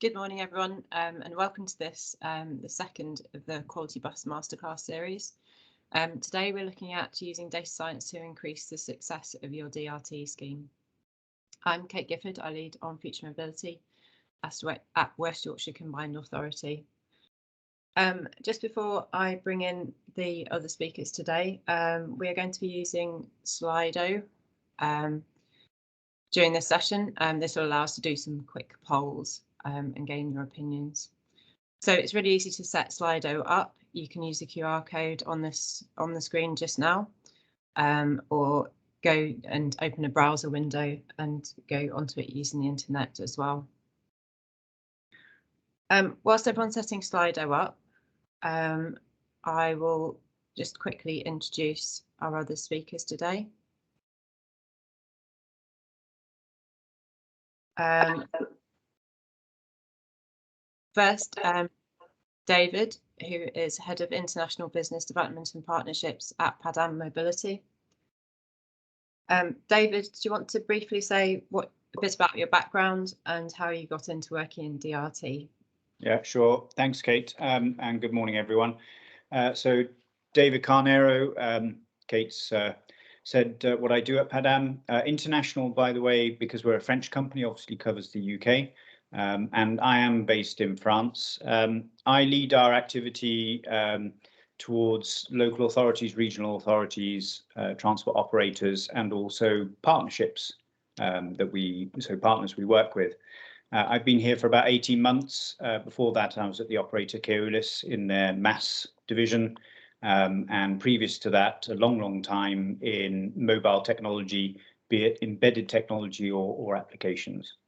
Good morning, everyone, and welcome to this, the second of the Quality Bus Masterclass series. Today we're looking at using data science to increase the success of your DRT scheme. I'm Kate Gifford. I lead on future mobility at West Yorkshire Combined Authority. Just before I bring in the other speakers today, we are going to be using Slido during this session. This will allow us to do some quick polls and gain your opinions. So it's really easy to set Slido up. You can use the QR code on the screen just now, or go and open a browser window and go onto it using the internet as well. Whilst everyone's setting Slido up, I will just quickly introduce our other speakers today. First, David, who is Head of International Business Development and Partnerships at Padam Mobility. David, do you want to briefly say a bit about your background and how you got into working in DRT? Yeah, sure. Thanks, Kate, and good morning, everyone. So David Carnero, Kate's said what I do at Padam. International, by the way, because we're a French company, obviously covers the UK. And I am based in France. I lead our activity towards local authorities, regional authorities, transport operators, and also partnerships partners we work with. I've been here for about 18 months. Before that, I was at the operator Keolis in their mass division. And previous to that, a long time in mobile technology, be it embedded technology or applications.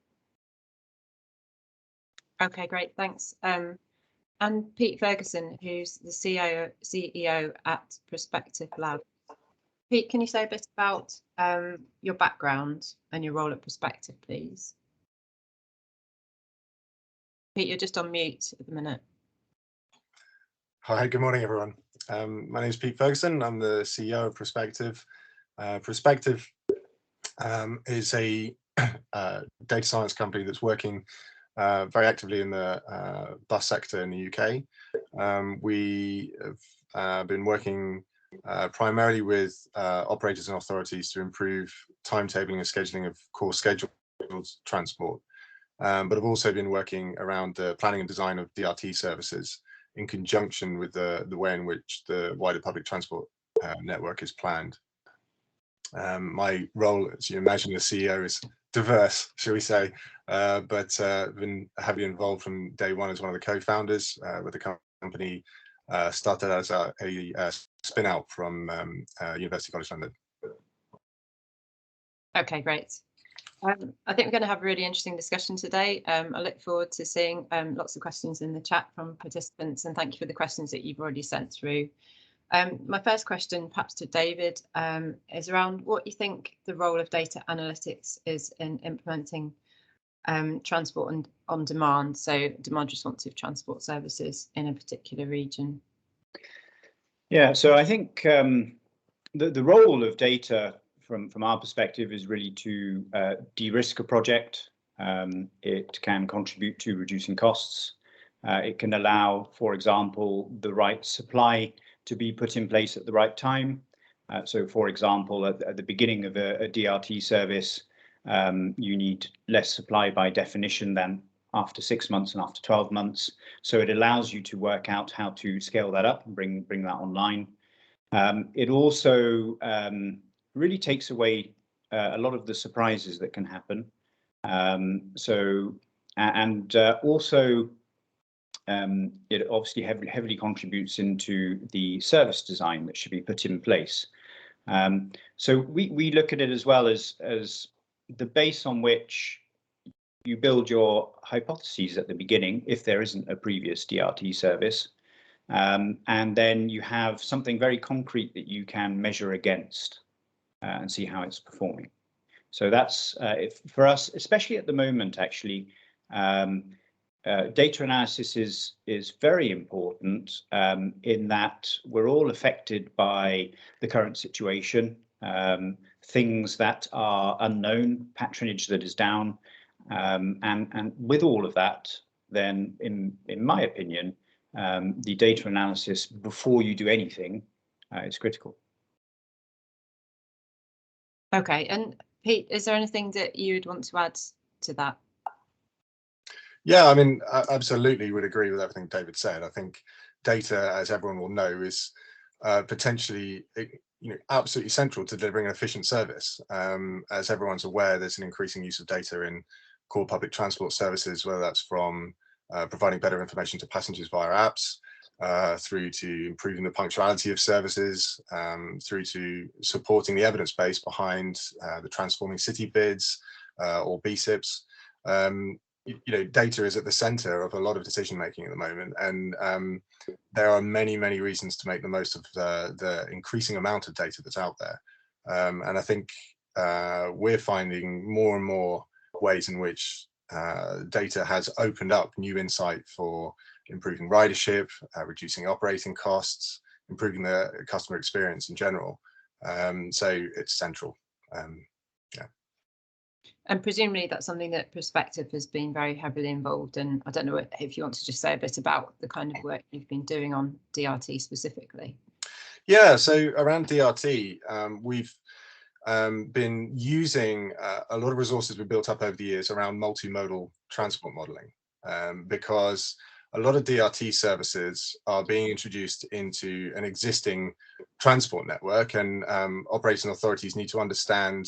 Okay, great, thanks. And Pete Ferguson, who's the CEO at Prospective Lab. Pete, can you say a bit about your background and your role at Prospective, please? Pete, you're just on mute at the minute. Hi, good morning, everyone. My name is Pete Ferguson. I'm the CEO of Prospective. Prospective is a data science company that's working very actively in the bus sector in the UK. We have been working primarily with operators and authorities to improve timetabling and scheduling of core scheduled transport, but have also been working around the planning and design of DRT services in conjunction with the way in which the wider public transport network is planned. My role, as you imagine, as CEO is diverse, shall we say, but been heavily involved from day one as one of the co-founders with the company. Started as a spin out from University College London. Okay, great. I think we're going to have a really interesting discussion today. I look forward to seeing lots of questions in the chat from participants, and thank you for the questions that you've already sent through. My first question, perhaps to David, is around what you think the role of data analytics is in implementing transport on demand, so demand responsive transport services in a particular region. Yeah, so I think the role of data from our perspective is really to de-risk a project. It can contribute to reducing costs. It can allow, for example, the right supply to be put in place at the right time. So, for example, at the beginning of a DRT service, you need less supply by definition than after 6 months and after 12 months. So it allows you to work out how to scale that up and bring that online. It also really takes away a lot of the surprises that can happen. It obviously heavily contributes into the service design that should be put in place. So we look at it as well as the base on which you build your hypotheses at the beginning, if there isn't a previous DRT service, and then you have something very concrete that you can measure against and see how it's performing. So that's for us, especially at the moment, actually. Data analysis is very important in that we're all affected by the current situation, things that are unknown, patronage that is down, and with all of that, then in my opinion, the data analysis before you do anything is critical. Okay, and Pete, is there anything that you'd want to add to that? Yeah, I mean, I absolutely would agree with everything David said. I think data, as everyone will know, is potentially absolutely central to delivering an efficient service. As everyone's aware, there's an increasing use of data in core public transport services, whether that's from providing better information to passengers via apps, through to improving the punctuality of services, through to supporting the evidence base behind the transforming city bids or BSIPs. Data is at the center of a lot of decision making at the moment, and there are many reasons to make the most of the increasing amount of data that's out there. And I think we're finding more and more ways in which data has opened up new insight for improving ridership, reducing operating costs, improving the customer experience in general. So it's central. Yeah. And presumably that's something that Prospective has been very heavily involved in. I don't know if you want to just say a bit about the kind of work you've been doing on DRT specifically. Yeah, so around DRT, we've been using a lot of resources we've built up over the years around multimodal transport modeling, because a lot of DRT services are being introduced into an existing transport network, and operating authorities need to understand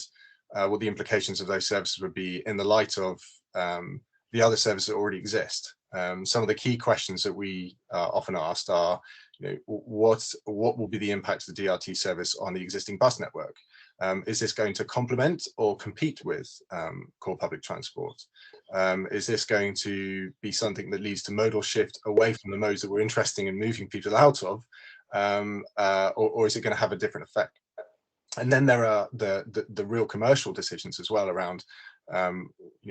what the implications of those services would be in the light of the other services that already exist. Some of the key questions that we are often asked are, what will be the impact of the DRT service on the existing bus network? Is this going to complement or compete with core public transport? Is this going to be something that leads to modal shift away from the modes that we're interested in moving people out of, or is it going to have a different effect? And then there are the real commercial decisions as well around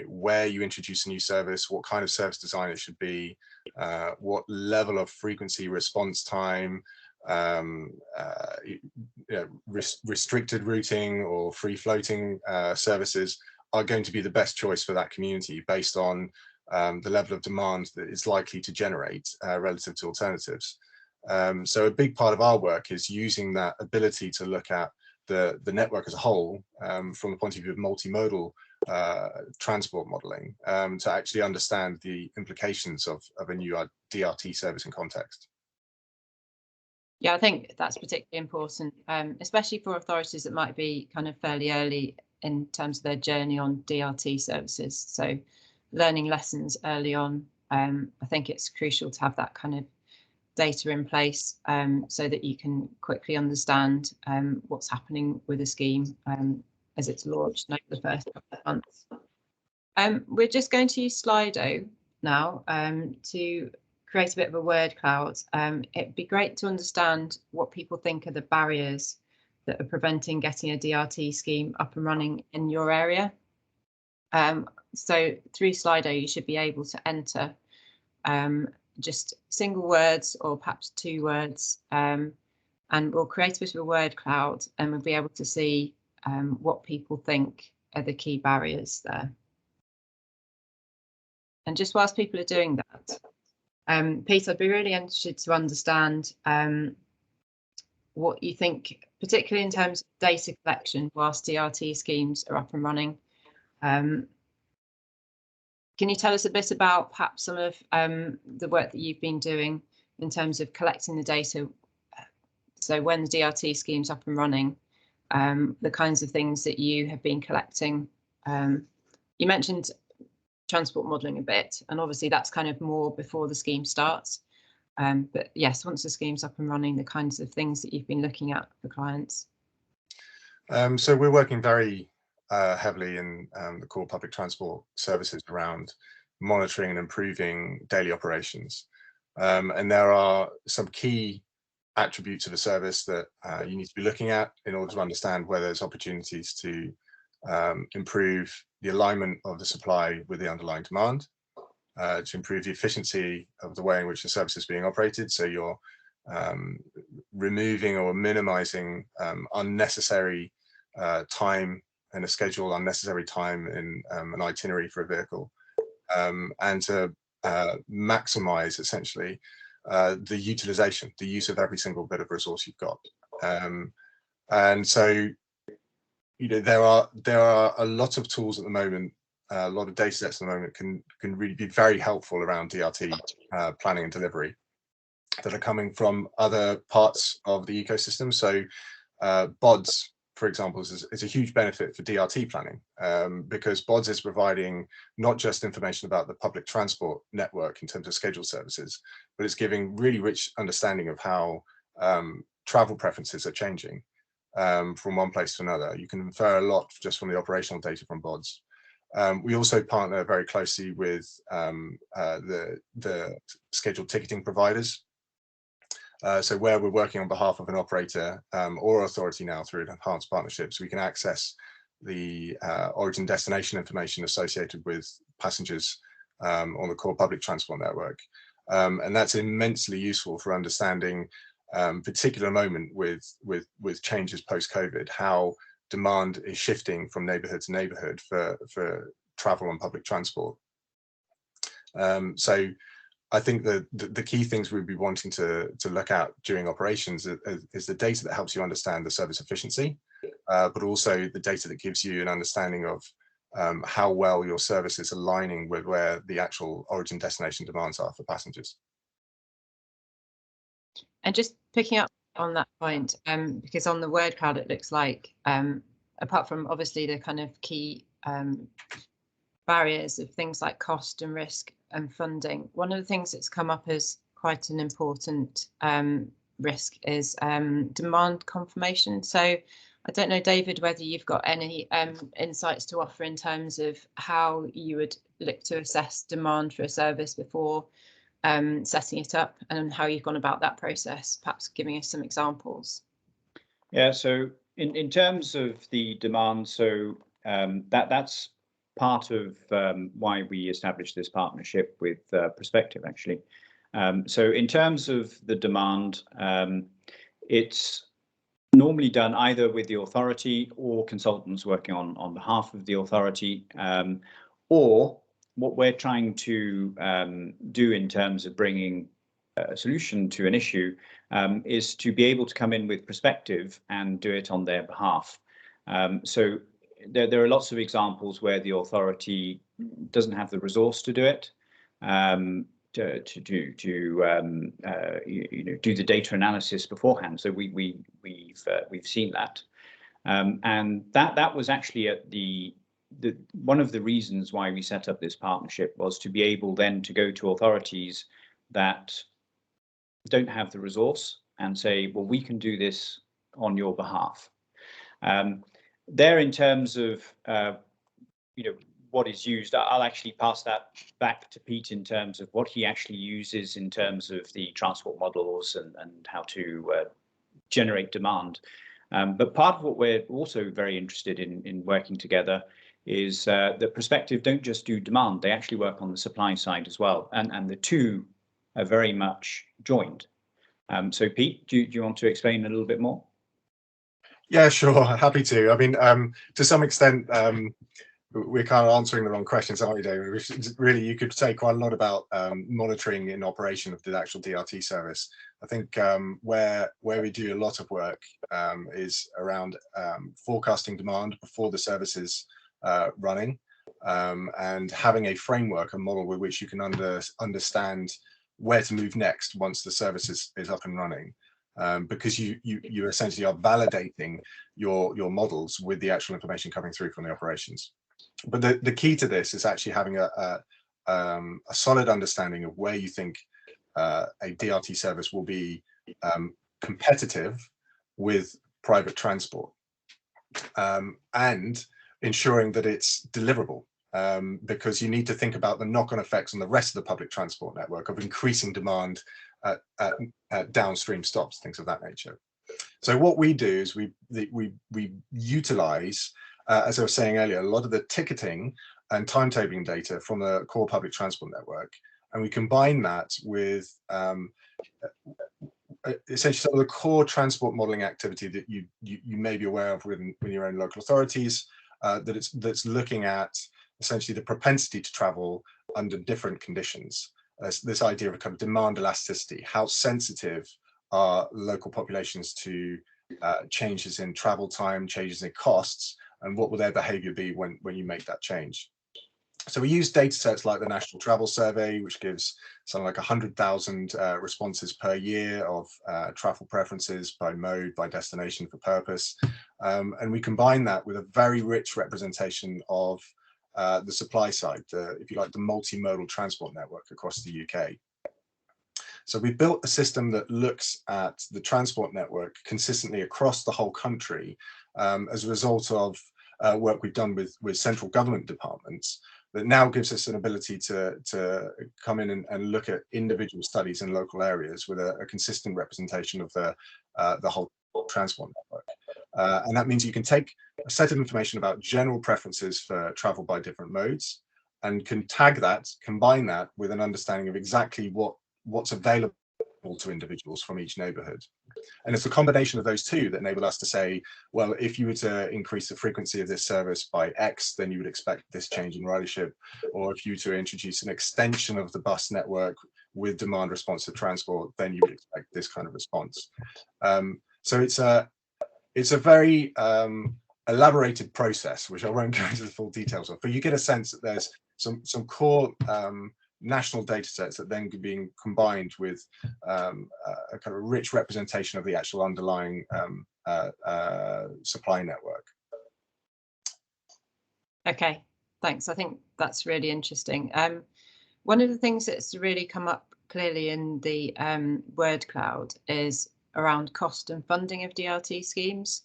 where you introduce a new service, what kind of service design it should be, what level of frequency response time, restricted routing or free floating services are going to be the best choice for that community based on the level of demand that is likely to generate relative to alternatives. So a big part of our work is using that ability to look at the network as a whole from the point of view of multimodal transport modeling to actually understand the implications of a new DRT service in context. Yeah, I think that's particularly important, especially for authorities that might be kind of fairly early in terms of their journey on DRT services. So learning lessons early on, I think it's crucial to have that kind of data in place so that you can quickly understand what's happening with a scheme as it's launched over the first couple of months. We're just going to use Slido now to create a bit of a word cloud. It'd be great to understand what people think are the barriers that are preventing getting a DRT scheme up and running in your area. So through Slido, you should be able to enter just single words or perhaps 2 words, and we'll create a bit of a word cloud, and we'll be able to see what people think are the key barriers there. And just whilst people are doing that, Pete, I'd be really interested to understand what you think, particularly in terms of data collection whilst DRT schemes are up and running. Can you tell us a bit about perhaps some of the work that you've been doing in terms of collecting the data? So when the DRT scheme's up and running, the kinds of things that you have been collecting. You mentioned transport modelling a bit, and obviously that's kind of more before the scheme starts. But yes, once the scheme's up and running, the kinds of things that you've been looking at for clients. So we're working very heavily in the core public transport services around monitoring and improving daily operations. And there are some key attributes of a service that you need to be looking at in order to understand where there's opportunities to improve the alignment of the supply with the underlying demand, to improve the efficiency of the way in which the service is being operated. So you're removing or minimizing unnecessary time in a schedule, unnecessary time in an itinerary for a vehicle, and to maximize essentially the utilization, the use of every single bit of resource you've got. And so, you know, there are a lot of tools at the moment, a lot of data sets at the moment can really be very helpful around DRT planning and delivery that are coming from other parts of the ecosystem. So BODS, for example, is a huge benefit for DRT planning, because BODS is providing not just information about the public transport network in terms of scheduled services, but it's giving really rich understanding of how travel preferences are changing from one place to another. You can infer a lot just from the operational data from BODS. We also partner very closely with the scheduled ticketing providers. So where we're working on behalf of an operator or authority now through enhanced partnerships, we can access the origin destination information associated with passengers on the core public transport network. And that's immensely useful for understanding particular moment with changes post-COVID, how demand is shifting from neighborhood to neighborhood for travel and public transport. So I think the key things we'd be wanting to look at during operations is the data that helps you understand the service efficiency, but also the data that gives you an understanding of how well your service is aligning with where the actual origin destination demands are for passengers. And just picking up on that point, because on the word cloud, it looks like, apart from obviously the kind of key barriers of things like cost and risk and funding, one of the things that's come up as quite an important risk is demand confirmation. So I don't know, David, whether you've got any insights to offer in terms of how you would look to assess demand for a service before setting it up, and how you've gone about that process, perhaps giving us some examples. Yeah, so in terms of the demand, so that's part of why we established this partnership with Prospective, actually. So in terms of the demand, it's normally done either with the authority or consultants working on behalf of the authority, or what we're trying to do in terms of bringing a solution to an issue is to be able to come in with Prospective and do it on their behalf. So there are lots of examples where the authority doesn't have the resource to do it, to do the data analysis beforehand. So we've seen that, and that was actually at one of the reasons why we set up this partnership, was to be able then to go to authorities that don't have the resource and say, well, we can do this on your behalf. There, in terms of what is used, I'll actually pass that back to Pete in terms of what he actually uses in terms of the transport models and how to generate demand. But part of what we're also very interested in working together is that Prospective don't just do demand, they actually work on the supply side as well, and the two are very much joined. So Pete, do you want to explain a little bit more? Yeah, sure, happy to. I mean, to some extent, we're kind of answering the wrong questions, aren't we, David? Really, you could say quite a lot about monitoring in operation of the actual DRT service. I think where we do a lot of work is around forecasting demand before the service is running, and having a framework, a model with which you can understand where to move next once the service is up and running. Because you essentially are validating your models with the actual information coming through from the operations. But the key to this is actually having a solid understanding of where you think a DRT service will be competitive with private transport, and ensuring that it's deliverable, because you need to think about the knock-on effects on the rest of the public transport network of increasing demand at downstream stops, things of that nature. So what we do is we utilize, as I was saying earlier, a lot of the ticketing and timetabling data from the core public transport network, and we combine that with essentially some of the core transport modeling activity that you may be aware of within your own local authorities, that's looking at essentially the propensity to travel under different conditions. this idea of kind of demand elasticity. How sensitive are local populations to changes in travel time, changes in costs, and what will their behavior be when you make that change? So we use data sets like the National Travel Survey, which gives something like 100,000 responses per year of travel preferences by mode, by destination, for purpose. And we combine that with a very rich representation of the supply side, if you like, the multimodal transport network across the UK. So we've built a system that looks at the transport network consistently across the whole country as a result of work we've done with central government departments, that now gives us an ability to come in and look at individual studies in local areas with a consistent representation of the whole transport network. And that means you can take a set of information about general preferences for travel by different modes and can tag that, combine that with an understanding of exactly what's available to individuals from each neighbourhood. And it's a combination of those two that enable us to say, well, if you were to increase the frequency of this service by X, then you would expect this change in ridership. Or if you were to introduce an extension of the bus network with demand responsive transport, then you would expect this kind of response. So it's a very elaborated process, which I won't go into the full details of, but you get a sense that there's some core national data sets that then being combined with a kind of rich representation of the actual underlying supply network. Okay, thanks. I think that's really interesting. One of the things that's really come up clearly in the word cloud is around cost and funding of DRT schemes.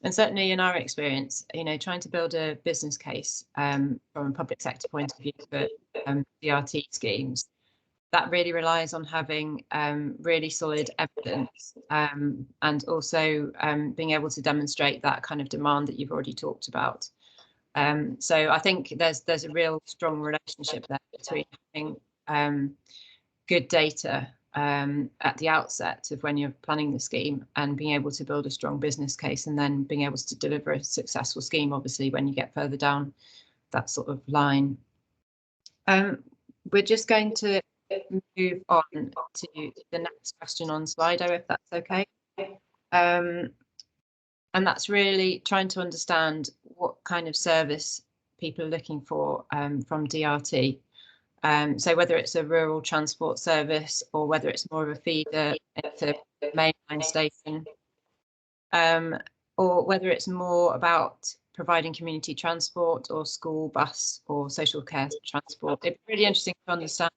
And certainly in our experience, trying to build a business case from a public sector point of view for DRT schemes, that really relies on having really solid evidence and also being able to demonstrate that kind of demand that you've already talked about. So I think there's a real strong relationship there between having good data at the outset of when you're planning the scheme and being able to build a strong business case and then being able to deliver a successful scheme, obviously, when you get further down that sort of line. We're just going to move on to the next question on Slido, if that's okay. And that's really trying to understand what kind of service people are looking for from DRT. So whether it's a rural transport service or whether it's more of a feeder into the mainline station, or whether it's more about providing community transport or school bus or social care transport. It's really interesting to understand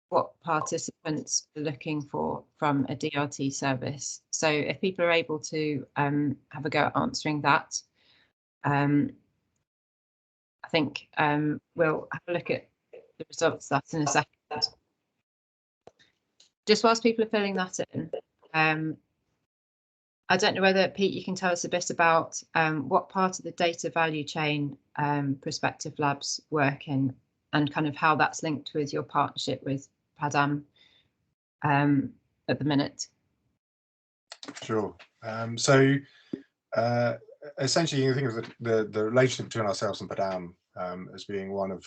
what participants are looking for from a DRT service. So if people are able to have a go at answering that, I think we'll have a look at the results of that in a second. Just whilst people are filling that in, I don't know whether, Pete, you can tell us a bit about what part of the data value chain Prospective Labs work in and kind of how that's linked with your partnership with Padam at the minute. Sure. So essentially, you think of the relationship between ourselves and Padam as being one of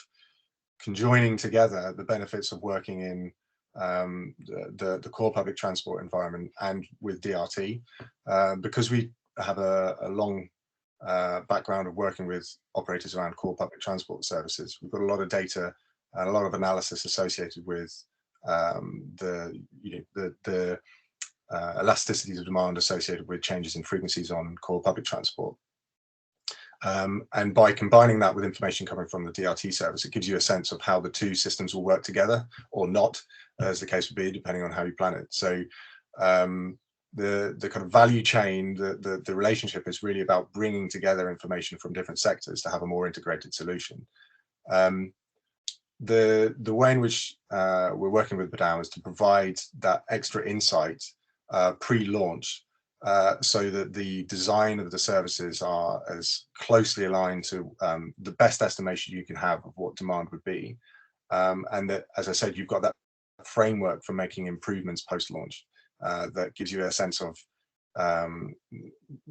conjoining together the benefits of working in the core public transport environment and with DRT, because we have a long background of working with operators around core public transport services. We've got a lot of data and a lot of analysis associated with the elasticities of demand associated with changes in frequencies on core public transport. And by combining that with information coming from the DRT service, it gives you a sense of how the two systems will work together or not, as the case would be, depending on how you plan it. So the kind of value chain, the relationship is really about bringing together information from different sectors to have a more integrated solution. The way in which we're working with Padam is to provide that extra insight pre-launch, so that the design of the services are as closely aligned to the best estimation you can have of what demand would be, and that, as I said, you've got that framework for making improvements post-launch that gives you a sense of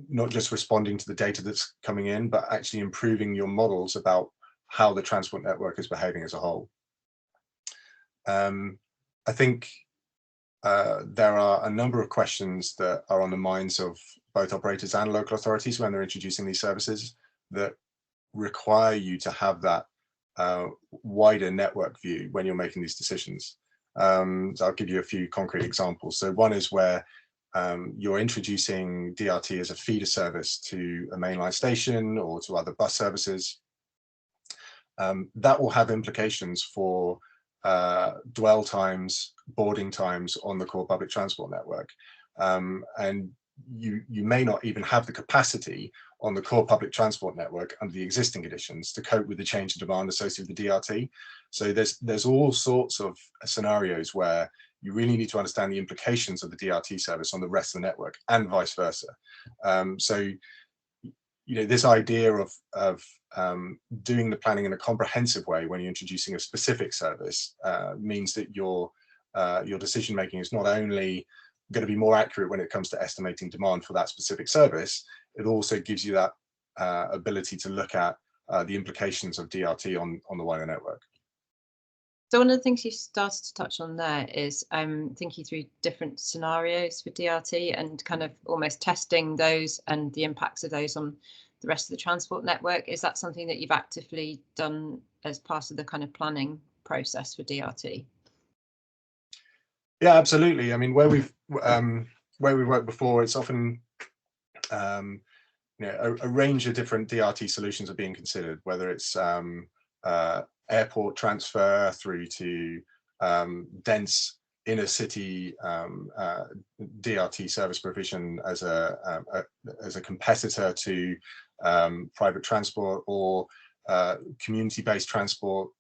not just responding to the data that's coming in, but actually improving your models about how the transport network is behaving as a whole. I think there are a number of questions that are on the minds of both operators and local authorities when they're introducing these services that require you to have that wider network view when you're making these decisions. So I'll give you a few concrete examples. So one is where you're introducing DRT as a feeder service to a mainline station or to other bus services. That will have implications for dwell times, boarding times on the core public transport network. And you may not even have the capacity on the core public transport network under the existing conditions to cope with the change in demand associated with the DRT. So there's all sorts of scenarios where you really need to understand the implications of the DRT service on the rest of the network and vice versa. So, you know, this idea of doing the planning in a comprehensive way when you're introducing a specific service means that your decision making is not only going to be more accurate when it comes to estimating demand for that specific service, it also gives you that ability to look at the implications of DRT on the wider network. So one of the things you started to touch on there is thinking through different scenarios for DRT and kind of almost testing those and the impacts of those on the rest of the transport network. Is that something that you've actively done as part of the kind of planning process for DRT? Yeah, absolutely. I mean, where we've worked before, it's often you know, a range of different DRT solutions are being considered, whether it's airport transfer through to dense inner city DRT service provision as a competitor to private transport, or community-based transport,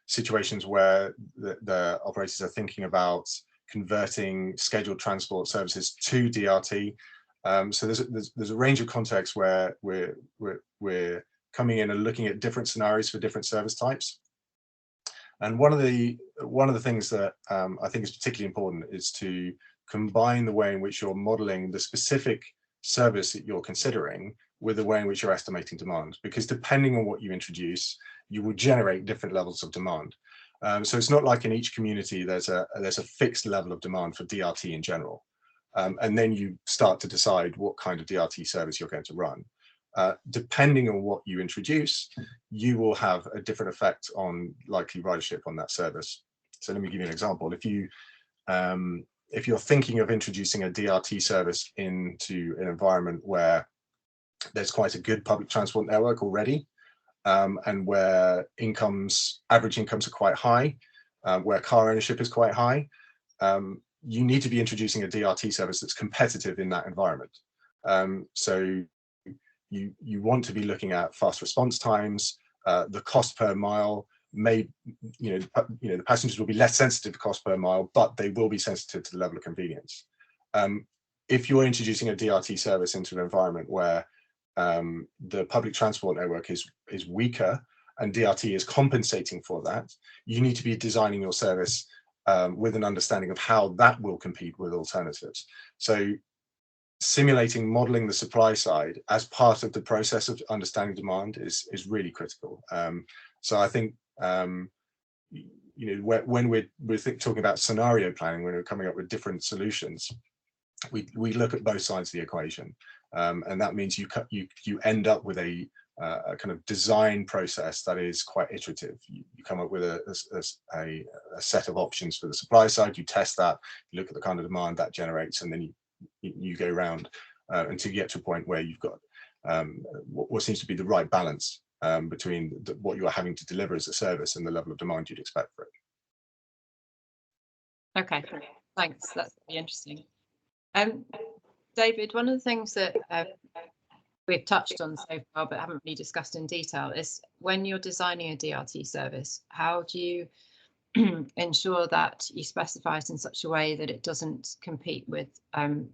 situations where the operators are thinking about converting scheduled transport services to DRT. So there's a range of contexts where we're coming in and looking at different scenarios for different service types. And one of the things that I think is particularly important is to combine the way in which you're modeling the specific service that you're considering with the way in which you're estimating demand, because depending on what you introduce, you will generate different levels of demand. So it's not like in each community there's a fixed level of demand for DRT in general. And then you start to decide what kind of DRT service you're going to run. Depending on what you introduce, you will have a different effect on likely ridership on that service. So let me give you an example. If you're thinking of introducing a DRT service into an environment where there's quite a good public transport network already, and where average incomes are quite high, where car ownership is quite high, you need to be introducing a DRT service that's competitive in that environment. So you want to be looking at fast response times, the cost per mile. The passengers will be less sensitive to cost per mile, but they will be sensitive to the level of convenience. If you're introducing a DRT service into an environment where the public transport network is weaker and DRT is compensating for that, you need to be designing your service with an understanding of how that will compete with alternatives. So simulating, modeling the supply side as part of the process of understanding demand is really critical. So I think when we're talking about scenario planning, when we're coming up with different solutions, we look at both sides of the equation, and that means you end up with a kind of design process that is quite iterative. You come up with a set of options for the supply side, you test that, you look at the kind of demand that generates, and then you go around until you get to a point where you've got what seems to be the right balance between what you're having to deliver as a service and the level of demand you'd expect for it. Okay, thanks. That's really interesting. David, one of the things that we've touched on so far but haven't really discussed in detail is when you're designing a DRT service, how do you ensure that you specify it in such a way that it doesn't compete with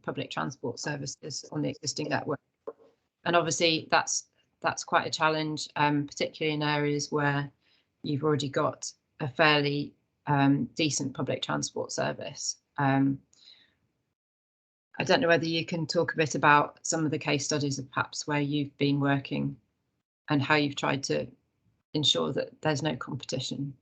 public transport services on the existing network? And obviously that's quite a challenge, particularly in areas where you've already got a fairly decent public transport service. I don't know whether you can talk a bit about some of the case studies of perhaps where you've been working and how you've tried to ensure that there's no competition.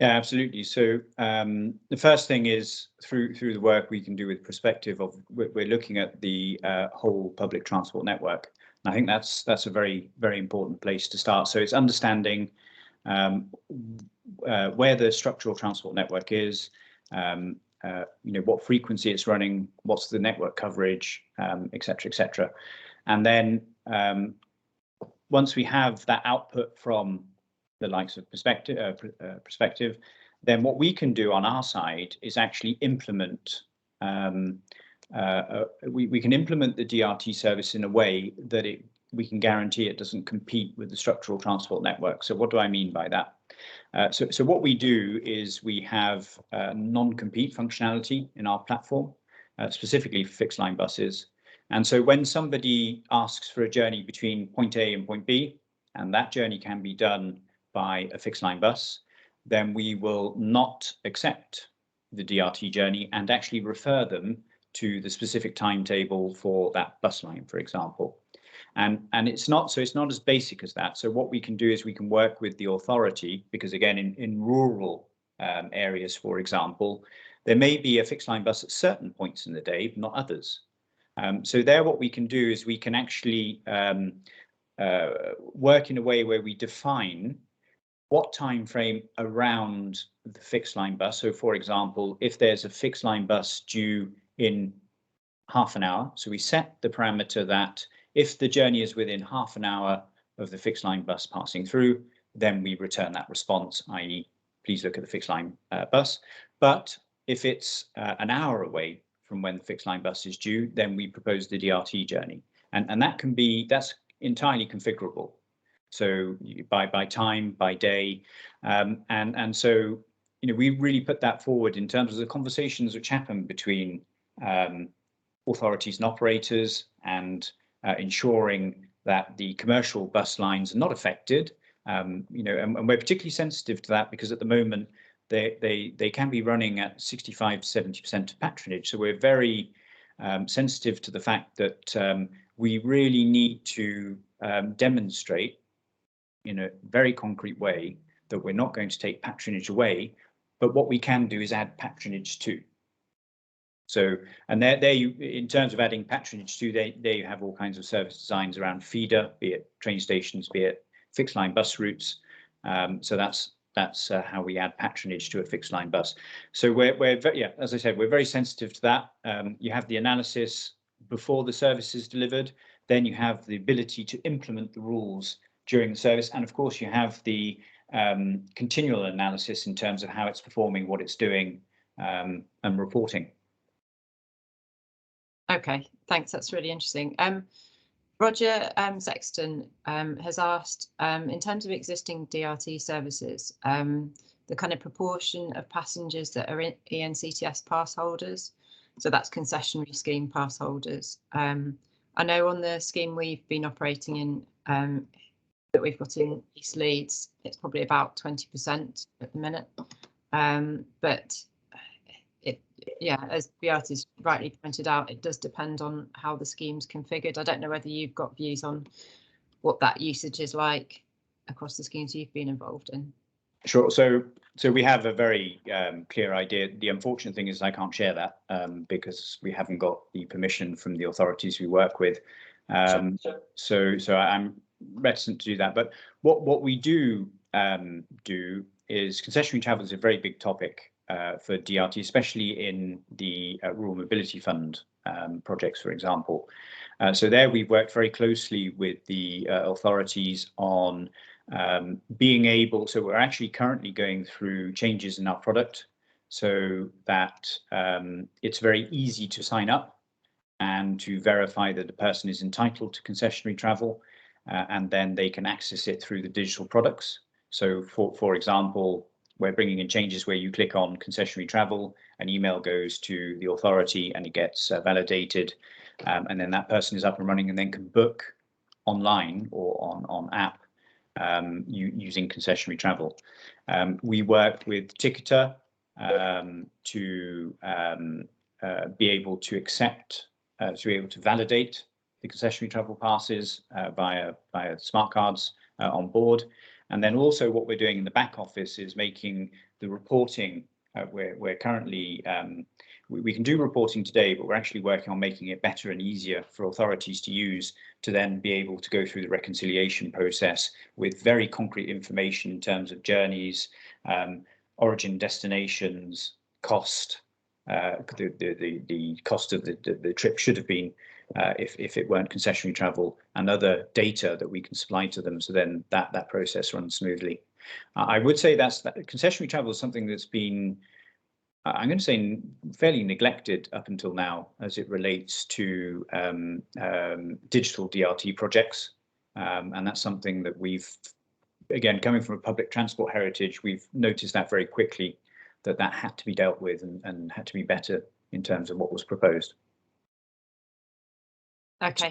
Yeah, absolutely. So the first thing is through the work we can do with Prospective of we're looking at the whole public transport network. And I think that's a very, very important place to start. So it's understanding where the structural transport network is, what frequency it's running, what's the network coverage, et cetera, et cetera. And then once we have that output from the likes of Prospective, then what we can do on our side is actually implement. We can implement the DRT service in a way that we can guarantee it doesn't compete with the structural transport network. So what do I mean by that? So what we do is we have non-compete functionality in our platform, specifically for fixed line buses. And so when somebody asks for a journey between point A and point B, and that journey can be done by a fixed line bus, then we will not accept the DRT journey and actually refer them to the specific timetable for that bus line, for example. And it's not as basic as that. So what we can do is we can work with the authority, because again, in rural areas, for example, there may be a fixed line bus at certain points in the day, but not others. So there, what we can do is we can actually work in a way where we define what time frame around the fixed line bus. So for example, if there's a fixed line bus due in half an hour, so we set the parameter that if the journey is within half an hour of the fixed line bus passing through, then we return that response, i.e. please look at the fixed line bus. But if it's an hour away from when the fixed line bus is due, then we propose the DRT journey. And that's entirely configurable. So by time, by day, and so we really put that forward in terms of the conversations which happen between authorities and operators, and ensuring that the commercial bus lines are not affected. And we're particularly sensitive to that because at the moment they can be running at 65 to 70% of patronage. So we're very sensitive to the fact that we really need to demonstrate in a very concrete way that we're not going to take patronage away, but what we can do is add patronage to. So, and there in terms of adding patronage to, they have all kinds of service designs around feeder, be it train stations, be it fixed line bus routes. So that's how we add patronage to a fixed line bus. So as I said, we're very sensitive to that. You have the analysis before the service is delivered, then you have the ability to implement the rules during the service, and of course you have the continual analysis in terms of how it's performing, what it's doing, and reporting. Okay, thanks. That's really interesting. Roger Sexton has asked, in terms of existing DRT services, the kind of proportion of passengers that are in ENCTS pass holders, so that's concessionary scheme pass holders. I know on the scheme we've been operating in, that we've got in East Leeds, it's probably about 20% at the minute. But as Beatrice rightly pointed out, it does depend on how the scheme's configured. I don't know whether you've got views on what that usage is like across the schemes you've been involved in. Sure. So we have a very clear idea. The unfortunate thing is I can't share that because we haven't got the permission from the authorities we work with. So I'm reticent to do that. But what we do is concessionary travel is a very big topic for DRT, especially in the Rural Mobility Fund projects, for example. So there we've worked very closely with the authorities on being able, so we're actually currently going through changes in our product so that it's very easy to sign up and to verify that the person is entitled to concessionary travel, and then they can access it through the digital products. So for example, we're bringing in changes where you click on concessionary travel, an email goes to the authority and it gets validated, and then that person is up and running and then can book online or on app using concessionary travel. We work with Ticketer to be able to accept, to be able to validate the concessionary travel passes via smart cards on board. And then also what we're doing in the back office is making the reporting. We're currently, we can do reporting today, but we're actually working on making it better and easier for authorities to use, to then be able to go through the reconciliation process with very concrete information in terms of journeys, origin, destinations, cost. The cost of the trip should have been, if it weren't concessionary travel, and other data that we can supply to them, so then that process runs smoothly. I would say that concessionary travel is something that's been, I'm going to say, fairly neglected up until now as it relates to digital DRT projects, and that's something that we've, again, coming from a public transport heritage, we've noticed that very quickly, that had to be dealt with and had to be better in terms of what was proposed. Okay.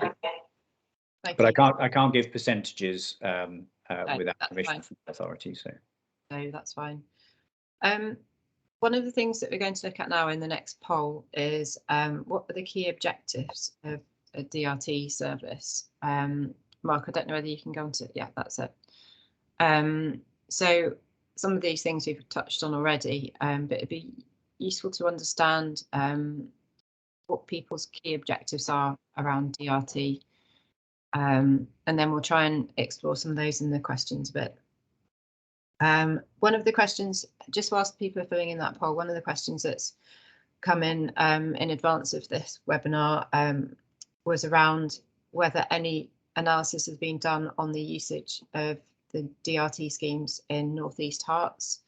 But I can't give percentages without permission from the authority. So no, that's fine. One of the things that we're going to look at now in the next poll is what are the key objectives of a DRT service? Mark, I don't know whether you can go on to, yeah, that's it. So some of these things we've touched on already, but it'd be useful to understand what people's key objectives are around DRT. And then we'll try and explore some of those in the questions a bit. One of the questions, just whilst people are filling in that poll, one of the questions that's come in advance of this webinar was around whether any analysis has been done on the usage of the DRT schemes in North East Herts.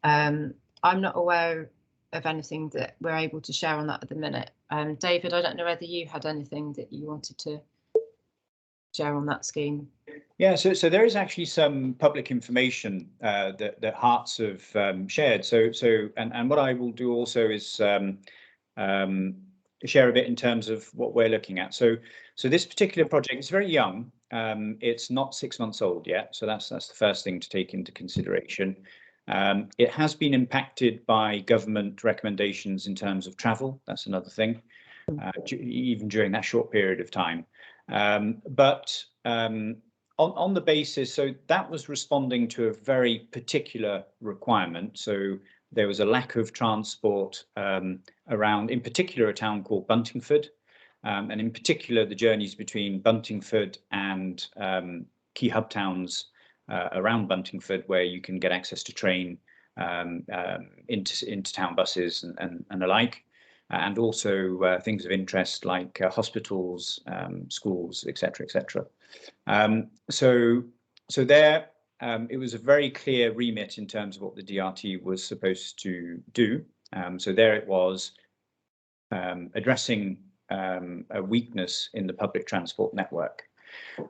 I'm not aware of anything that we're able to share on that at the minute. David, I don't know whether you had anything that you wanted to share on that scheme. Yeah, so there is actually some public information that Herts have shared. And what I will do also is share a bit in terms of what we're looking at. So this particular project is very young. It's not 6 months old yet, so that's the first thing to take into consideration. It has been impacted by government recommendations in terms of travel. That's another thing, even during that short period of time. But on the basis, so that was responding to a very particular requirement. So there was a lack of transport around, in particular, a town called Buntingford, and in particular, the journeys between Buntingford and key hub towns around Buntingford, where you can get access to train into town buses and the like. And also things of interest like hospitals, schools, etc., etc. So there, it was a very clear remit in terms of what the DRT was supposed to do. So there it was, addressing a weakness in the public transport network.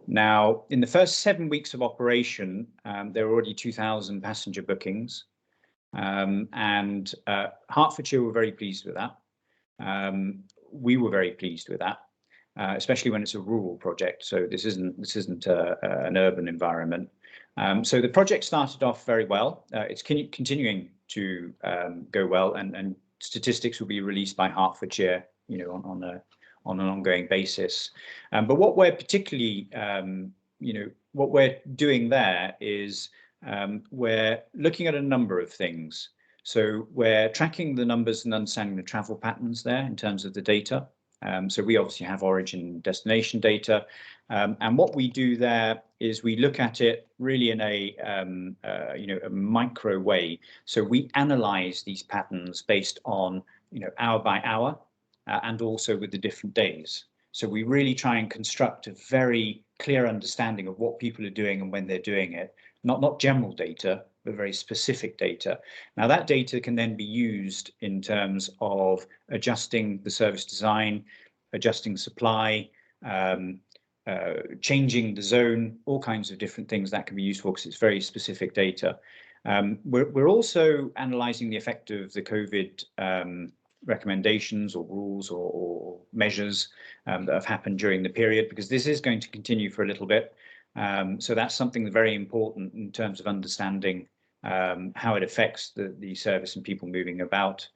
Now, in the first 7 weeks of operation, there were already 2,000 passenger bookings, and Hertfordshire were very pleased with that. We were very pleased with that, especially when it's a rural project. So this isn't an urban environment. So the project started off very well. It's continuing to go well, and statistics will be released by Hertfordshire, on an ongoing basis. But what we're particularly, what we're doing there is we're looking at a number of things. So we're tracking the numbers and understanding the travel patterns there in terms of the data. So we obviously have origin destination data. And what we do there is we look at it really in a micro way. So we analyze these patterns based on, hour by hour, and also with the different days. So we really try and construct a very clear understanding of what people are doing and when they're doing it, not general data, but very specific data. Now that data can then be used in terms of adjusting the service design, adjusting supply, changing the zone, all kinds of different things that can be useful because it's very specific data. We're also analysing the effect of the COVID recommendations or rules or measures that have happened during the period, because this is going to continue for a little bit. So that's something very important in terms of understanding how it affects the service and people moving about.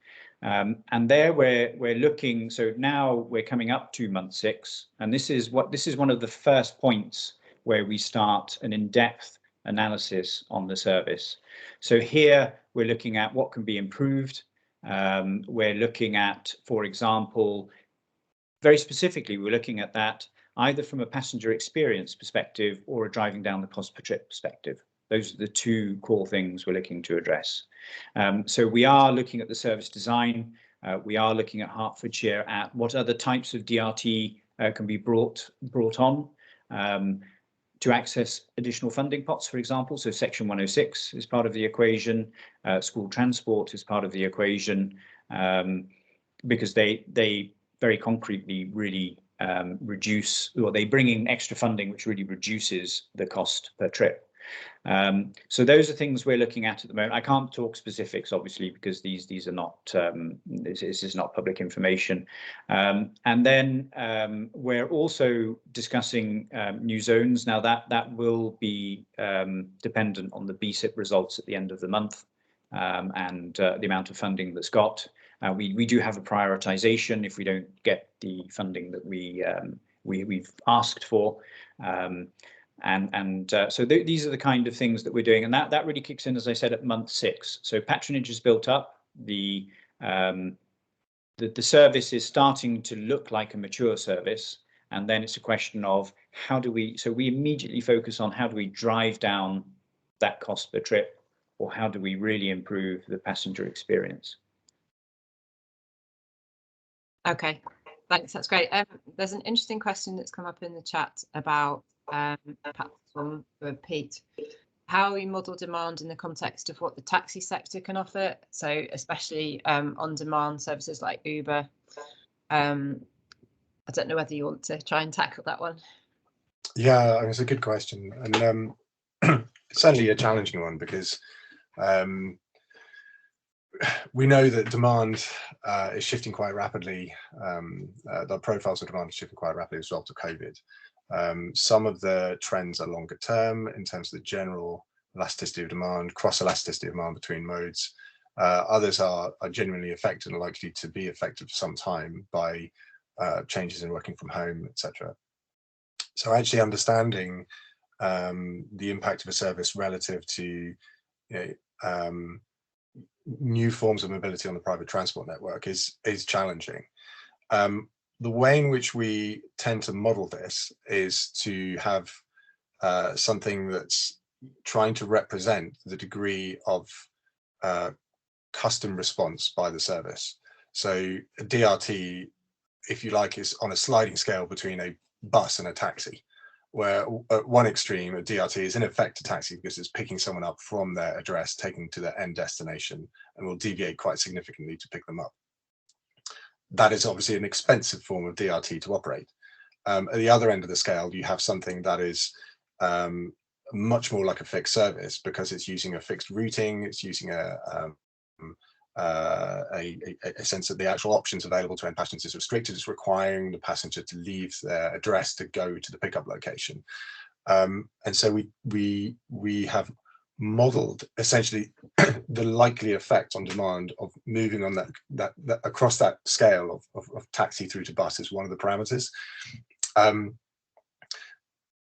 And there we're looking, so now we're coming up to month 6, and this is one of the first points where we start an in-depth analysis on the service. So here we're looking at what can be improved. We're looking at, for example, very specifically, we're looking at that either from a passenger experience perspective or a driving down the cost per trip perspective. Those are the two core things we're looking to address. So we are looking at the service design. We are looking at Hertfordshire at what other types of DRT can be brought on to access additional funding pots, for example. So Section 106 is part of the equation. School transport is part of the equation, because they very concretely really reduce, or they bring in extra funding, which really reduces the cost per trip. So those are things we're looking at the moment. I can't talk specifics, obviously, because these are not, this is not public information. And then we're also discussing new zones. Now that will be dependent on the BSIP results at the end of the month, and the amount of funding that's got. We do have a prioritization if we don't get the funding that we've asked for. So these are the kind of things that we're doing, and that really kicks in, as I said, at month 6. So patronage is built up. The service is starting to look like a mature service, and then it's a question of how do we. So we immediately focus on how do we drive down that cost per trip, or how do we really improve the passenger experience. Okay, thanks. That's great. There's an interesting question that's come up in the chat about perhaps from Pete, how we model demand in the context of what the taxi sector can offer. So especially on-demand services like Uber. I don't know whether you want to try and tackle that one. Yeah, I mean, it's a good question, and certainly a challenging one, because we know that demand is shifting quite rapidly. The profiles of demand are shifting quite rapidly as a result of COVID. Some of the trends are longer term in terms of the general elasticity of demand, cross elasticity of demand between modes. Others are genuinely affected and likely to be affected for some time by changes in working from home, etc. So actually understanding the impact of a service relative to new forms of mobility on the private transport network is challenging. The way in which we tend to model this is to have something that's trying to represent the degree of custom response by the service. So a DRT, if you like, is on a sliding scale between a bus and a taxi, where at one extreme, a DRT is in effect a taxi because it's picking someone up from their address, taking them to their end destination, and will deviate quite significantly to pick them up. That is obviously an expensive form of DRT to operate. At the other end of the scale, you have something that is much more like a fixed service, because it's using a fixed routing, it's using a sense that the actual options available to end passengers is restricted. It's requiring the passenger to leave their address to go to the pickup location. And so we have modeled essentially the likely effect on demand of moving on that across that scale of taxi through to bus is one of the parameters.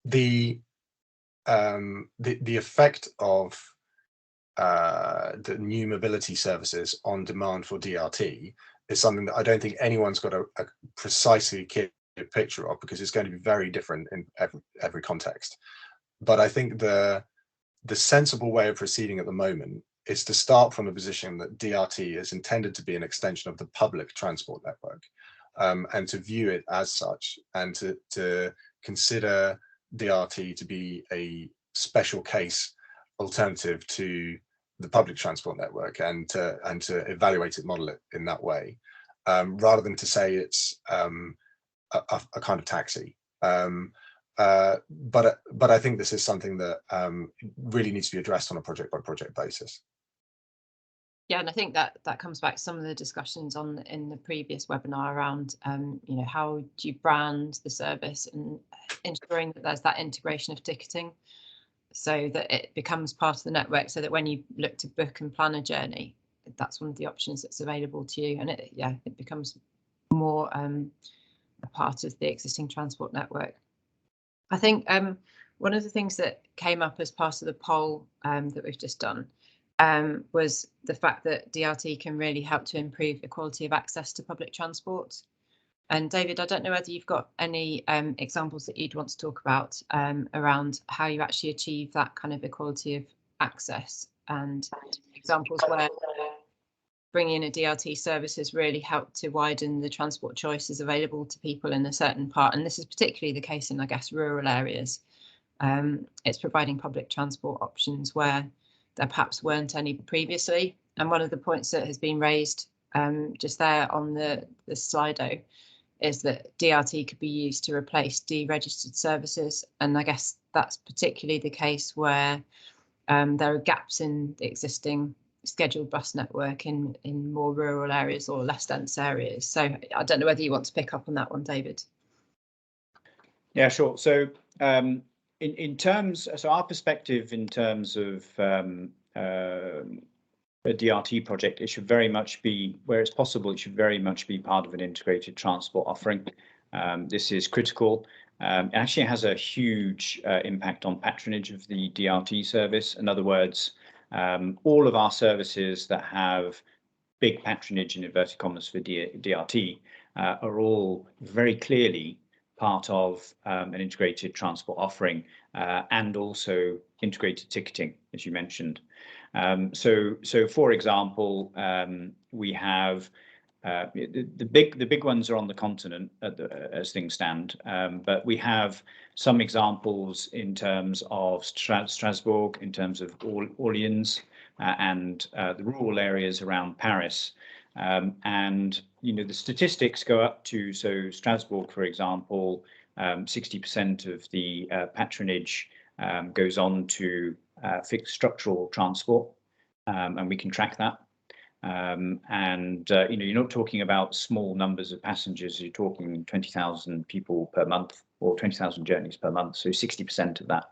The effect of the new mobility services on demand for DRT is something that I don't think anyone's got a precisely clear picture of, because it's going to be very different in every context. But I think the sensible way of proceeding at the moment is to start from the position that DRT is intended to be an extension of the public transport network, and to view it as such, and to consider DRT to be a special case alternative to the public transport network, and to evaluate it, model it in that way, rather than to say it's a kind of taxi. But I think this is something that really needs to be addressed on a project by project basis. Yeah, and I think that comes back to some of the discussions in the previous webinar around how do you brand the service, and ensuring that there's that integration of ticketing, so that it becomes part of the network, so that when you look to book and plan a journey, that's one of the options that's available to you, and it becomes more a part of the existing transport network. I think One of the things that came up as part of the poll that we've just done was the fact that DRT can really help to improve equality of access to public transport. And David, I don't know whether you've got any examples that you'd want to talk about around how you actually achieve that kind of equality of access, and examples where bringing in a DRT service has really helped to widen the transport choices available to people in a certain part. And this is particularly the case in, I guess, rural areas. It's providing public transport options where there perhaps weren't any previously. And one of the points that has been raised just there on the Slido is that DRT could be used to replace deregistered services. And I guess that's particularly the case where there are gaps in the existing scheduled bus network in more rural areas or less dense areas. So I don't know whether you want to pick up on that one, David. Yeah, sure. So in terms, so our perspective in terms of a DRT project, it should very much be, where it's possible, it should very much be part of an integrated transport offering. This is critical. It actually has a huge impact on patronage of the DRT service. In other words, all of our services that have big patronage in inverted commas for DRT are all very clearly part of an integrated transport offering and also integrated ticketing, as you mentioned. So for example, we have the big ones are on the continent as things stand, but we have some examples in terms of Strasbourg, in terms of Orleans, and the rural areas around Paris. And the statistics go up to, so Strasbourg, for example, 60% of the patronage goes on to fixed structural transport, and we can track that. You're not talking about small numbers of passengers. You're talking 20,000 people per month or 20,000 journeys per month. So 60% of that.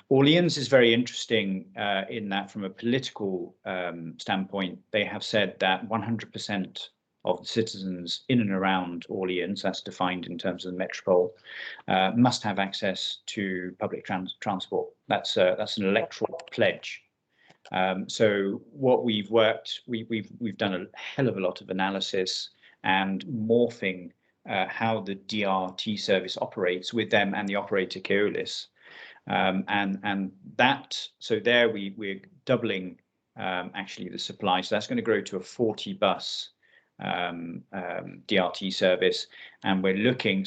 Orleans is very interesting in that, from a political standpoint, they have said that 100% of the citizens in and around Orleans, that's defined in terms of the metropole, must have access to public transport. That's an electoral pledge. So what we've done a hell of a lot of analysis and morphing how the DRT service operates with them and the operator Keolis. And that, so there we're doubling actually the supply. So that's going to grow to a 40 bus DRT service. And we're looking,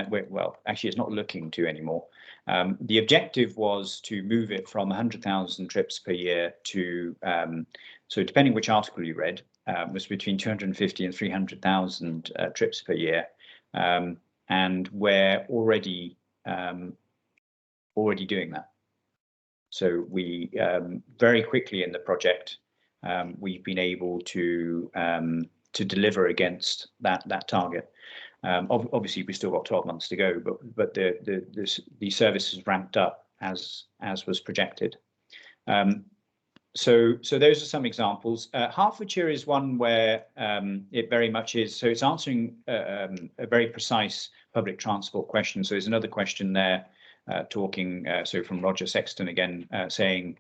well, actually it's not looking to anymore. The objective was to move it from 100,000 trips per year to, so depending which article you read, was between 250 and 300,000 trips per year. And we're already doing that. So we very quickly in the project, we've been able to deliver against that target. Obviously, we've still got 12 months to go, but the service has ramped up as was projected. So those are some examples. Hertfordshire is one where it very much is. So it's answering a very precise public transport question. So there's another question there talking. So from Roger Sexton again, saying,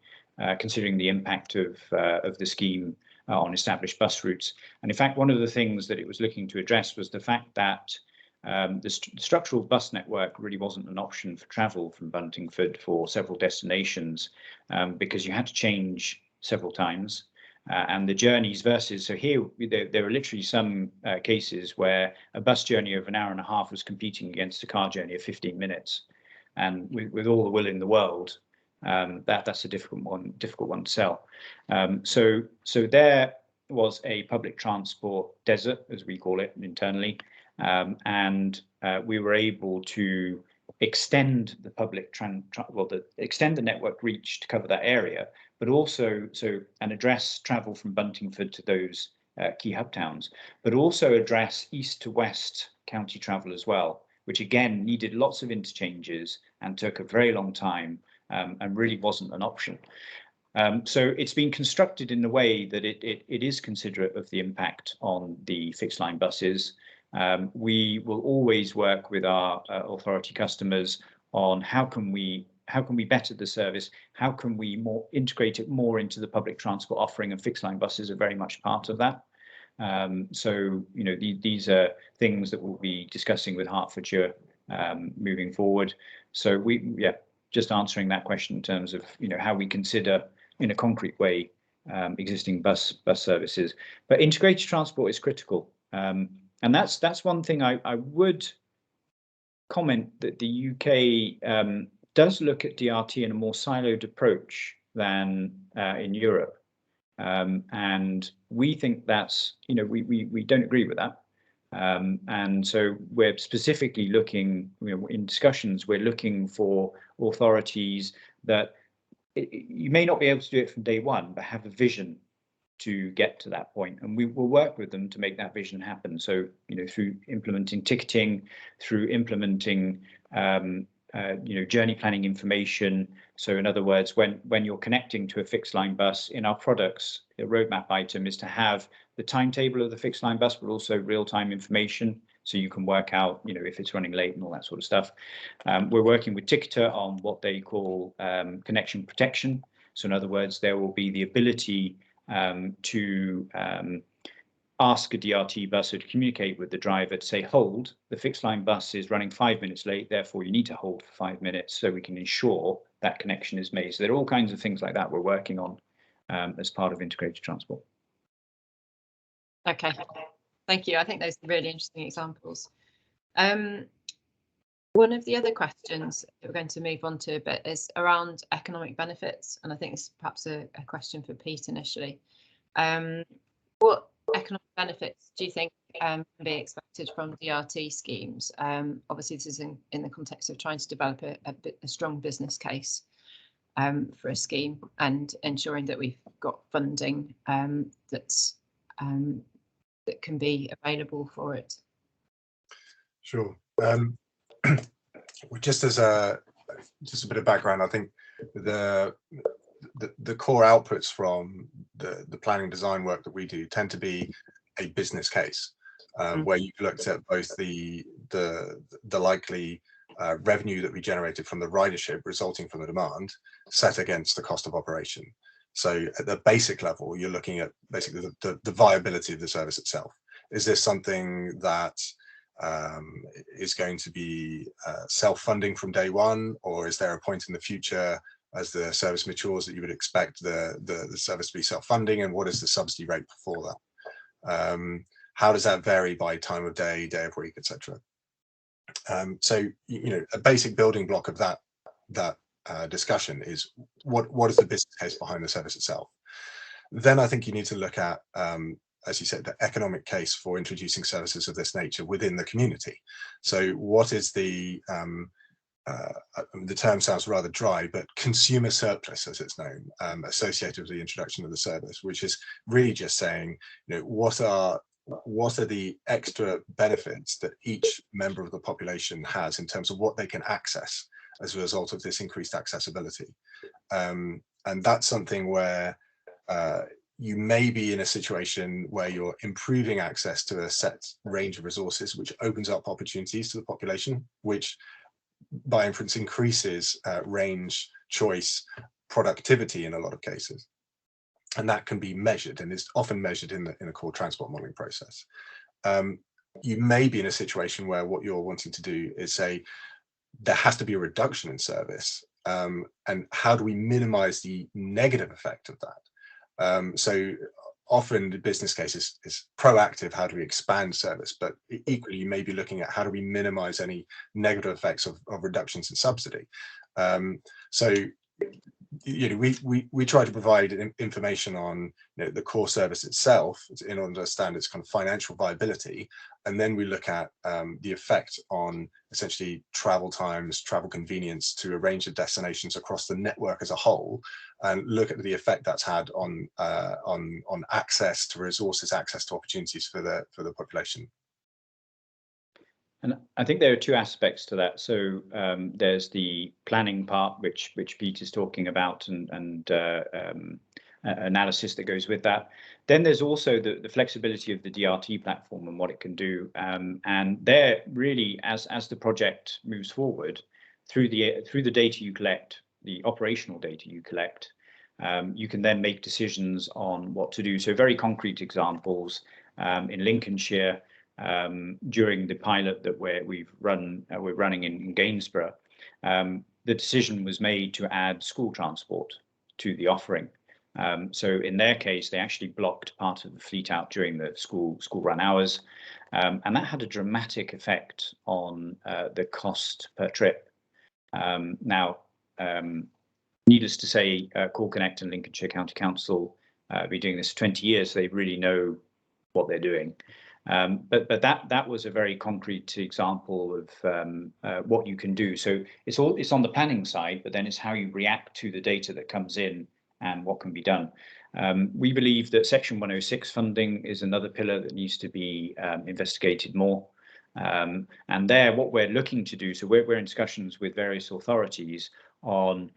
considering the impact of the scheme on established bus routes. And in fact, one of the things that it was looking to address was the fact that the structural bus network really wasn't an option for travel from Buntingford for several destinations, because you had to change several times. And the journeys versus, so here there are literally some cases where a bus journey of an hour and a half was competing against a car journey of 15 minutes. And with all the will in the world, that's a difficult one to sell. So there was a public transport desert, as we call it internally, and we were able to extend the public extend the network reach to cover that area, but also and address travel from Buntingford to those key hub towns, but also address east to west county travel as well, which again needed lots of interchanges and took a very long time. And really wasn't an option. So it's been constructed in a way that it is considerate of the impact on the fixed line buses. We will always work with our authority customers on how can we better the service, how can we integrate it more into the public transport offering, and fixed line buses are very much part of that. So, these are things that we'll be discussing with Hertfordshire moving forward. So just answering that question in terms of, how we consider in a concrete way existing bus services. But integrated transport is critical. And that's one thing I would comment, that the UK does look at DRT in a more siloed approach than in Europe. And we think that's, we don't agree with that. And so we're specifically looking, in discussions, we're looking for authorities that you may not be able to do it from day one, but have a vision to get to that point, and we will work with them to make that vision happen. So, through implementing ticketing, through implementing journey planning information. So in other words, when you're connecting to a fixed line bus, in our products, a roadmap item is to have the timetable of the fixed line bus, but also real-time information, so you can work out, if it's running late and all that sort of stuff. We're working with Ticketer on what they call connection protection. So in other words, there will be the ability to ask a DRT busser to communicate with the driver to say, hold, the fixed line bus is running 5 minutes late, therefore you need to hold for 5 minutes, so we can ensure that connection is made. So there are all kinds of things like that we're working on as part of integrated transport. Okay, thank you. I think those are really interesting examples. One of the other questions that we're going to move on to a bit is around economic benefits, and I think it's perhaps a question for Pete initially. What economic benefits do you think can be expected from DRT schemes? Obviously, this is in the context of trying to develop a strong business case for a scheme, and ensuring that we've got funding that can be available for it. Sure. Just a bit of background, I think the core outputs from the planning design work that we do tend to be a business case, where you've looked at both the likely revenue that we generated from the ridership resulting from the demand set against the cost of operation. So at the basic level, you're looking at basically the viability of the service itself. Is this something that is going to be self-funding from day one, or is there a point in the future as the service matures that you would expect the service to be self-funding, and what is the subsidy rate for that? How does that vary by time of day, day of week, etc.? So a basic building block of that discussion is what is the business case behind the service itself. Then I think you need to look at, as you said, the economic case for introducing services of this nature within the community. So what is the term sounds rather dry, but consumer surplus, as it's known, associated with the introduction of the service, which is really just saying, what are the extra benefits that each member of the population has in terms of what they can access as a result of this increased accessibility. And that's something where you may be in a situation where you're improving access to a set range of resources, which opens up opportunities to the population, which by inference increases range, choice, productivity in a lot of cases. And that can be measured, and is often measured in a core transport modeling process. You may be in a situation where what you're wanting to do is say, there has to be a reduction in service, and how do we minimize the negative effect of that? So often the business case is proactive, how do we expand service, but equally you may be looking at how do we minimize any negative effects of reductions in subsidy. So we try to provide information on the core service itself in order to understand its kind of financial viability, and then we look at the effect on essentially travel times, travel convenience to a range of destinations across the network as a whole, and look at the effect that's had on access to resources, access to opportunities for the population. And I think there are two aspects to that. So there's the planning part, which Pete is talking about, and analysis that goes with that. Then there's also the flexibility of the DRT platform and what it can do. And there really, as the project moves forward, through the data you collect, the operational data you collect, you can then make decisions on what to do. So very concrete examples in Lincolnshire during the pilot that we're running in Gainsborough. The decision was made to add school transport to the offering. So in their case, they actually blocked part of the fleet out during the school run hours, and that had a dramatic effect on the cost per trip. Now, needless to say, Call Connect and Lincolnshire County Council have been doing this for 20 years, so they really know what they're doing. But that was a very concrete example of what you can do. So it's on the planning side, but then it's how you react to the data that comes in and what can be done. We believe that Section 106 funding is another pillar that needs to be investigated more. And there, what we're looking to do, so we're in discussions with various authorities on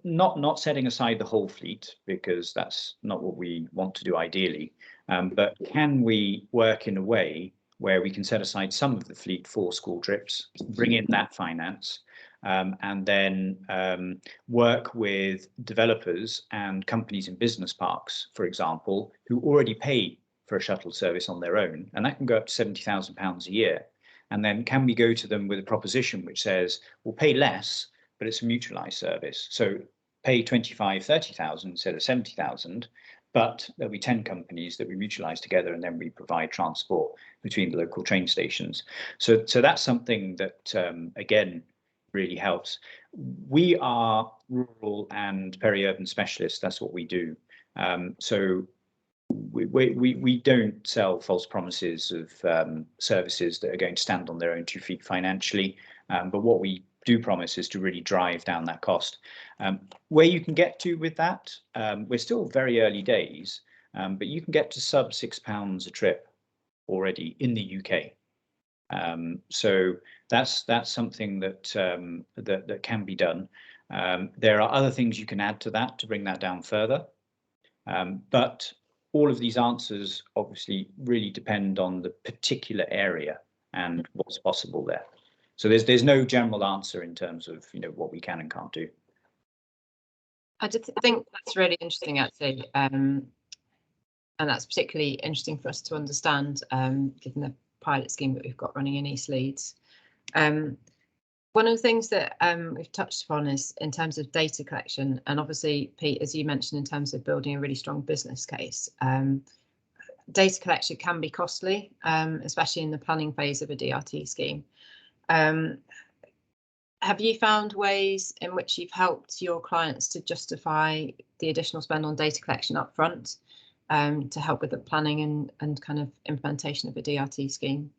not setting aside the whole fleet, because that's not what we want to do ideally, but can we work in a way where we can set aside some of the fleet for school trips, bring in that finance, and then work with developers and companies in business parks, for example, who already pay for a shuttle service on their own, and that can go up to £70,000 a year. And then can we go to them with a proposition which says, we'll pay less, but it's a mutualised service. So pay 25, 30,000 instead of 70,000, but there'll be 10 companies that we mutualise together, and then we provide transport between the local train stations. So that's something that, again, really helps. We are rural and peri-urban specialists. That's what we do. So we don't sell false promises of services that are going to stand on their own 2 feet financially. But what we do promise is to really drive down that cost. Where you can get to with that, we're still very early days, but you can get to sub £6 a trip already in the UK. So that's something that that can be done. There are other things you can add to that to bring that down further, but all of these answers obviously really depend on the particular area and what's possible there. So there's no general answer in terms of what we can and can't do. I just think that's really interesting, actually, and that's particularly interesting for us to understand, given the pilot scheme that we've got running in East Leeds. One of the things that we've touched upon is in terms of data collection, and obviously, Pete, as you mentioned, in terms of building a really strong business case, data collection can be costly, especially in the planning phase of a DRT scheme. Have you found ways in which you've helped your clients to justify the additional spend on data collection up front to help with the planning and kind of implementation of a DRT scheme?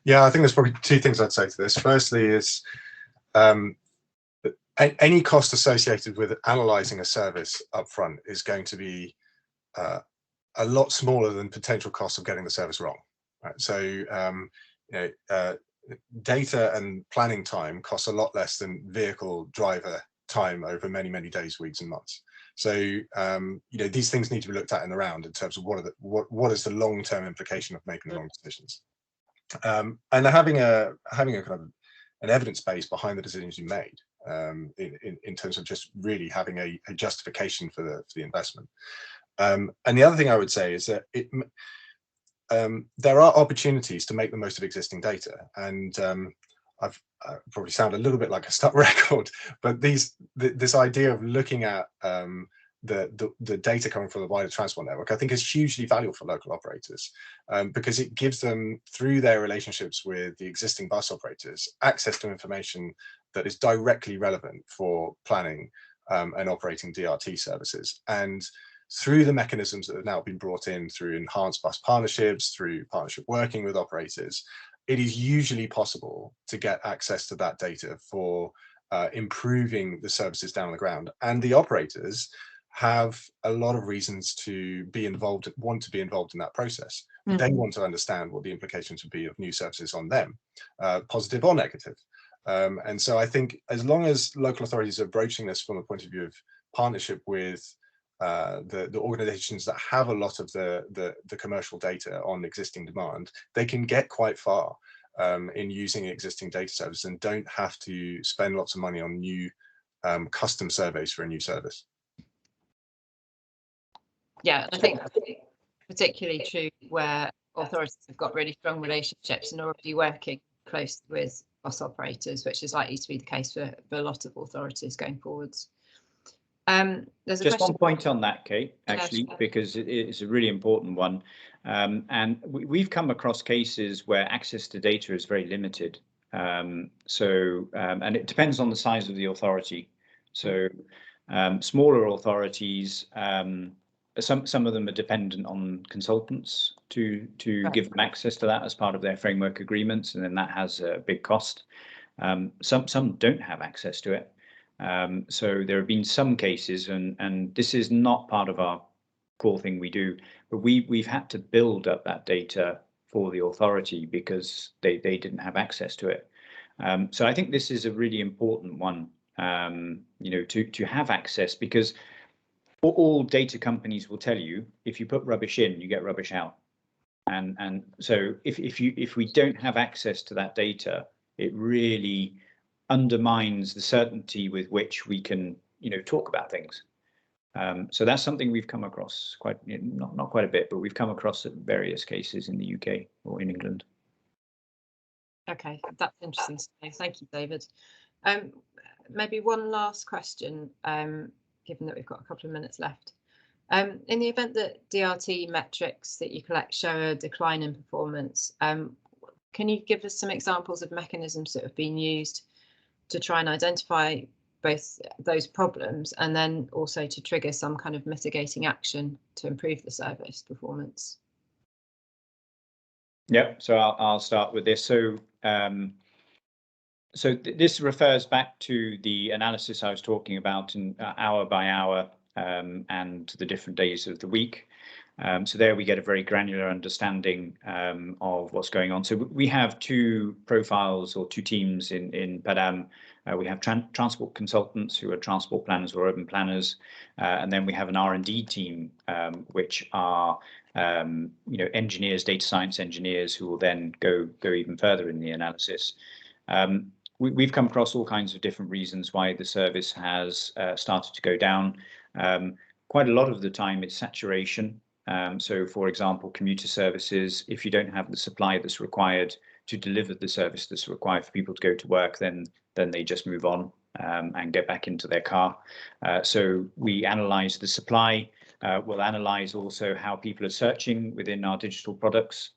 Yeah, I think there's probably 2 things I'd say to this. Firstly is any cost associated with analysing a service up front is going to be a lot smaller than potential costs of getting the service wrong. Right? So data and planning time costs a lot less than vehicle driver time over many, many days, weeks and months. So these things need to be looked at in the round in terms of what is the long-term implication of making the wrong decisions. And having a kind of an evidence base behind the decisions you made, in terms of just really having a justification for the investment. And the other thing I would say is that there are opportunities to make the most of existing data, and I've probably sound a little bit like a stuck record, but this idea of looking at the data coming from the wider transport network, I think is hugely valuable for local operators, because it gives them, through their relationships with the existing bus operators, access to information that is directly relevant for planning and operating DRT services. And through the mechanisms that have now been brought in through enhanced bus partnerships, through partnership working with operators, it is usually possible to get access to that data for improving the services down on the ground. And the operators have a lot of reasons to be involved, want to be involved in that process. Mm-hmm. They want to understand what the implications would be of new services on them, positive or negative. And so I think as long as local authorities are broaching this from the point of view of partnership with the organizations that have a lot of the commercial data on existing demand, they can get quite far. in using existing data services and don't have to spend lots of money on new custom surveys for a new service. Yeah, I think that's particularly true where authorities have got really strong relationships and are already working close with bus operators, which is likely to be the case for a lot of authorities going forwards. There's a Just question. one point on that, Kate, actually, Yes. because it is a really important one. And we've come across cases where access to data is very limited. And it depends on the size of the authority. So smaller authorities, some of them are dependent on consultants to give them access to that as part of their framework agreements, and then that has a big cost. Some don't have access to it. So there have been some cases, and this is not part of our core thing we do, but we've had to build up that data for the authority because they didn't have access to it. So I think this is a really important one, to have access, because all data companies will tell you if you put rubbish in, you get rubbish out. And so if we don't have access to that data, it really undermines the certainty with which we can, talk about things. So that's something we've come across quite, not quite a bit, but we've come across at various cases in the UK or in England. Okay, that's interesting. Thank you, David. Maybe one last question, given that we've got a couple of minutes left. In the event that DRT metrics that you collect show a decline in performance, can you give us some examples of mechanisms that have been used to try and identify both those problems and then also to trigger some kind of mitigating action to improve the service performance? Yeah, so I'll start with this. So this refers back to the analysis I was talking about in hour by hour and the different days of the week. So there we get a very granular understanding of what's going on. So we have two profiles or two teams in Padam. We have transport consultants who are transport planners or urban planners, and then we have an R&D team, which are engineers, data science engineers, who will then go even further in the analysis. We've come across all kinds of different reasons why the service has started to go down. Quite a lot of the time it's saturation. So, for example, commuter services, if you don't have the supply that's required to deliver the service that's required for people to go to work, then they just move on and get back into their car. So we analyse the supply. We'll analyse also how people are searching within our digital products.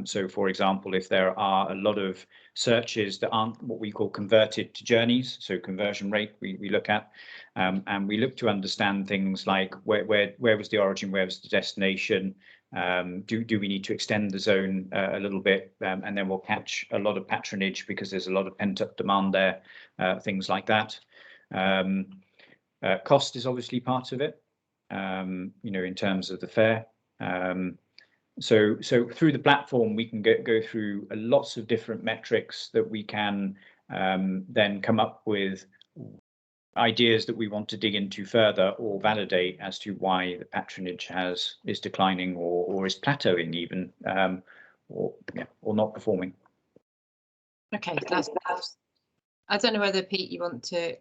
So, for example, if there are a lot of searches that aren't what we call converted to journeys, so conversion rate we look at, and we look to understand things like where was the origin, where was the destination, do we need to extend the zone a little bit, and then we'll catch a lot of patronage because there's a lot of pent-up demand there, things like that. Cost is obviously part of it, in terms of the fare. So through the platform, we can go through lots of different metrics that we can then come up with ideas that we want to dig into further or validate as to why the patronage is declining or is plateauing even, or not performing. Okay, that's. I don't know whether, Pete, you want to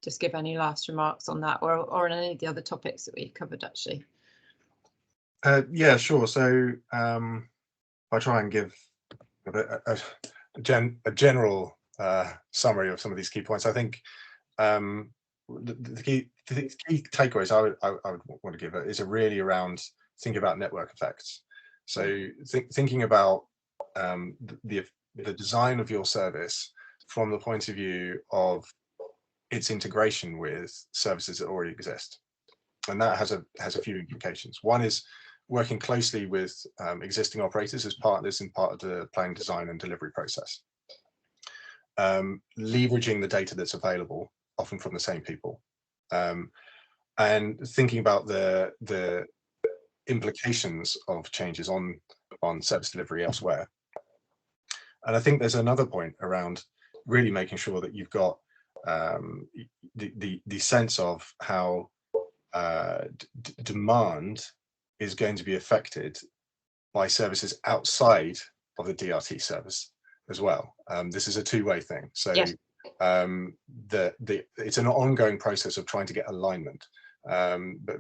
just give any last remarks on that or on any of the other topics that we've covered, actually. Yeah, sure. So I'll try and give a general summary of some of these key points. I think the key takeaways I would want to give is really around thinking about network effects. So thinking about the design of your service from the point of view of its integration with services that already exist, and that has a few implications. One is working closely with existing operators as partners in part of the planning, design and delivery process. Leveraging the data that's available, often from the same people, and thinking about the implications of changes on service delivery elsewhere. And I think there's another point around really making sure that you've got the sense of how demand is going to be affected by services outside of the DRT service as well. This is a two-way thing. So yes. It's an ongoing process of trying to get alignment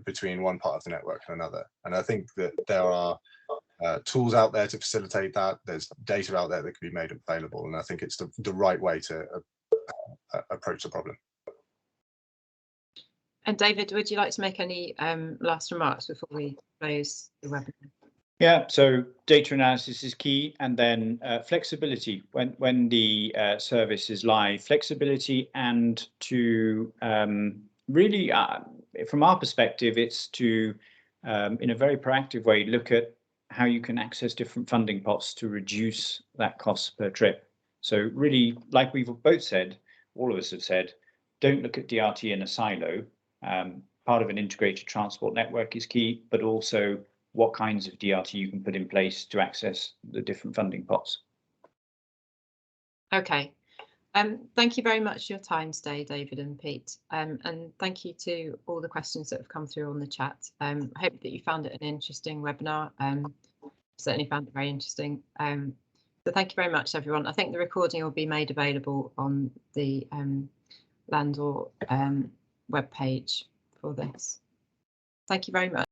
between one part of the network and another. And I think that there are tools out there to facilitate that. There's data out there that can be made available. And I think it's the right way to approach the problem. And David, would you like to make any last remarks before we close the webinar? Yeah, so data analysis is key, and then flexibility when the service is live, flexibility, and to really, from our perspective, it's to, in a very proactive way, look at how you can access different funding pots to reduce that cost per trip. So really, like we've both said, all of us have said, don't look at DRT in a silo. Part of an integrated transport network is key, but also what kinds of DRT you can put in place to access the different funding pots. Okay. Thank you very much for your time today, David and Pete. And thank you to all the questions that have come through on the chat. I hope that you found it an interesting webinar. Certainly found it very interesting. So thank you very much, everyone. I think the recording will be made available on the Landor webpage for this. Thank you very much.